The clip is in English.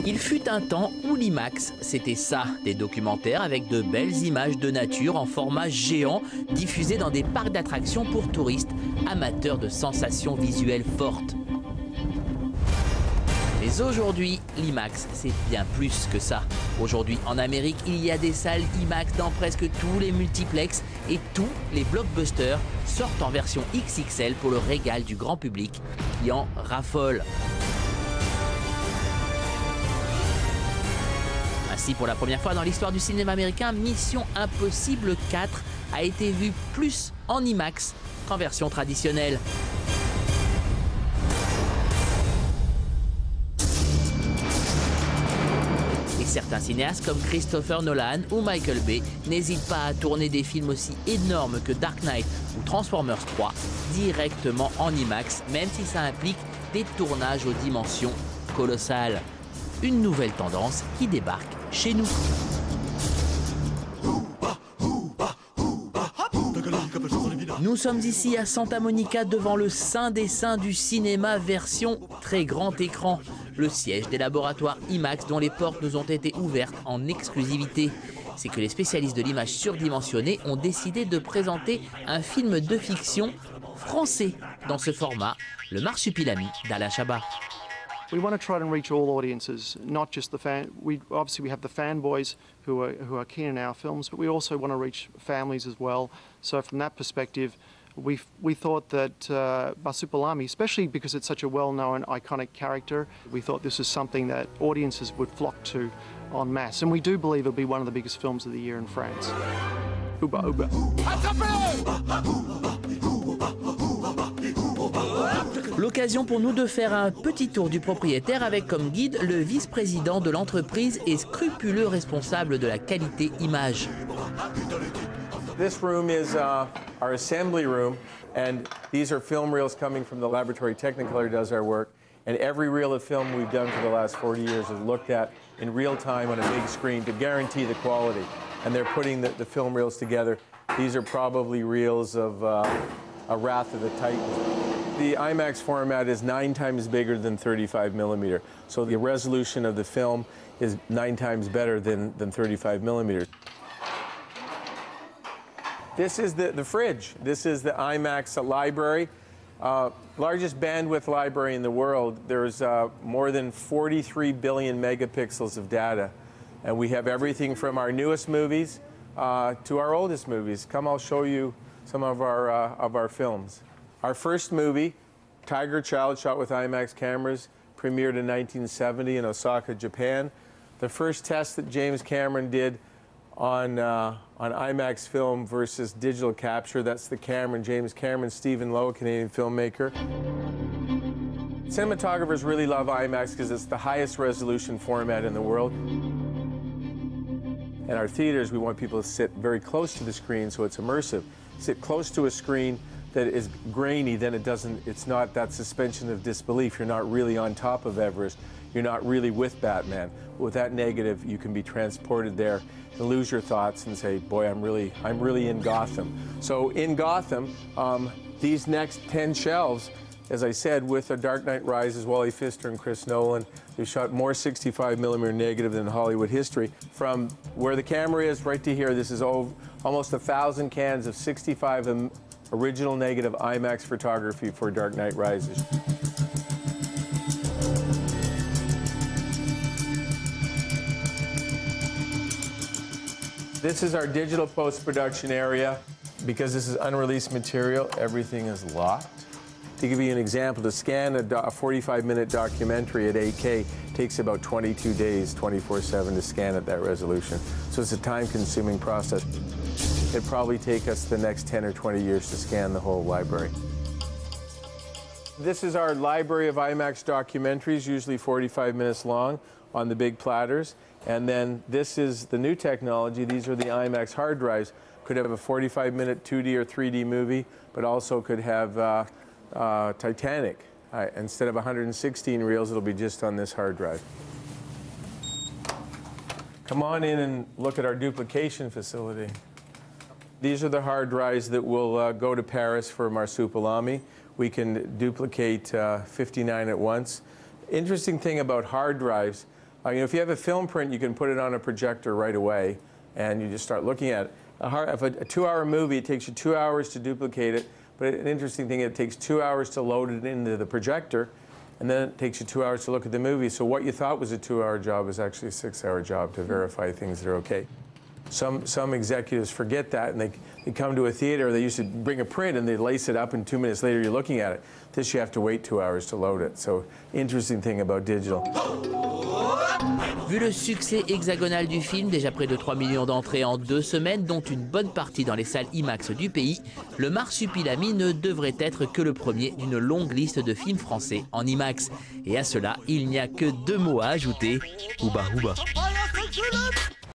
Il fut un temps où l'IMAX, c'était ça, des documentaires avec de belles images de nature en format géant diffusés dans des parcs d'attractions pour touristes amateurs de sensations visuelles fortes. Mais aujourd'hui, l'IMAX, c'est bien plus que ça. Aujourd'hui, en Amérique, il y a des salles IMAX dans presque tous les multiplex et tous les blockbusters sortent en version XXL pour le régal du grand public qui en raffole. Ainsi, pour la première fois dans l'histoire du cinéma américain, Mission Impossible 4 a été vue plus en IMAX qu'en version traditionnelle. Et certains cinéastes comme Christopher Nolan ou Michael Bay n'hésitent pas à tourner des films aussi énormes que Dark Knight ou Transformers 3 directement en IMAX, même si ça implique des tournages aux dimensions colossales. Une nouvelle tendance qui débarque chez nous. Nous sommes ici à Santa Monica devant le saint des saints du cinéma version très grand écran, le siège des laboratoires IMAX dont les portes nous ont été ouvertes en exclusivité. C'est que les spécialistes de l'image surdimensionnée ont décidé de présenter un film de fiction français dans ce format, Le Marsupilami d'Alain Chabat. We want to try and reach all audiences, not just the fan. Obviously we have the fanboys who are keen in our films, but we also want to reach families as well. So from that perspective, we thought that Marsupilami, especially because it's such a well-known, iconic character, we thought this was something that audiences would flock to en masse. And we do believe it'll be one of the biggest films of the year in France. Ouba, ouba. L'occasion pour nous de faire un petit tour du propriétaire avec comme guide le vice-président de l'entreprise et scrupuleux responsable de la qualité image. This room is our assembly room, and these are film reels coming from the laboratory. Technicolor does our work, and every reel of film we've done for the last 40 years is looked at in real time on a big screen to guarantee the quality. And they're putting the film reels together. These are probably reels of a Wrath of the Titans. The IMAX format is 9 times bigger than 35 millimeter. So the resolution of the film is 9 times better than 35 millimeters. This is the fridge. This is the IMAX library. Largest bandwidth library in the world. There's more than 43 billion megapixels of data. And we have everything from our newest movies to our oldest movies. Come, I'll show you some of our films. Our first movie, Tiger Child, shot with IMAX cameras, premiered in 1970 in Osaka, Japan. The first test that James Cameron did on IMAX film versus digital capture, that's the Cameron, James Cameron, Stephen Lowe, a Canadian filmmaker. Cinematographers really love IMAX because it's the highest resolution format in the world. In our theaters, we want people to sit very close to the screen so it's immersive. Sit close to a screen that is grainy, then it's not that suspension of disbelief. You're not really on top of Everest. You're not really with Batman. With that negative, you can be transported there and lose your thoughts and say, boy, I'm really in Gotham. So in Gotham, these next 10 shelves, as I said, with The Dark Knight Rises, Wally Pfister and Chris Nolan, they've shot more 65 millimeter negative than Hollywood history. From where the camera is right to here, this is almost 1,000 cans of 65 original negative IMAX photography for Dark Knight Rises. This is our digital post-production area. Because this is unreleased material, everything is locked. To give you an example, to scan a 45-minute documentary at 8K takes about 22 days, 24/7 to scan at that resolution. So it's a time-consuming process. It'd probably take us the next 10 or 20 years to scan the whole library. This is our library of IMAX documentaries, usually 45 minutes long, on the big platters. And then this is the new technology. These are the IMAX hard drives. Could have a 45-minute 2D or 3D movie, but also could have Titanic. Instead of 116 reels, it'll be just on this hard drive. Come on in and look at our duplication facility. These are the hard drives that will go to Paris for Marsupilami. We can duplicate 59 at once. Interesting thing about hard drives, You know, if you have a film print, you can put it on a projector right away, and you just start looking at it. If a 2-hour movie, it takes you 2 hours to duplicate it, but an interesting thing, it takes 2 hours to load it into the projector, and then it takes you 2 hours to look at the movie. So what you thought was a 2-hour job is actually a 6-hour job to verify things that are okay. Some executives forget that, and they come to a theater, they used to bring a print and they lace it up, and 2 minutes later you're looking at it. This you have to wait 2 hours to load it. So, interesting thing about digital. Vu le succès hexagonal du film, déjà près de 3 millions d'entrées en 2 semaines, dont une bonne partie dans les salles IMAX du pays, le Marsupilami ne devrait être que le premier d'une longue liste de films français en IMAX. Et à cela, il n'y a que 2 mots à ajouter. Ouba ouba.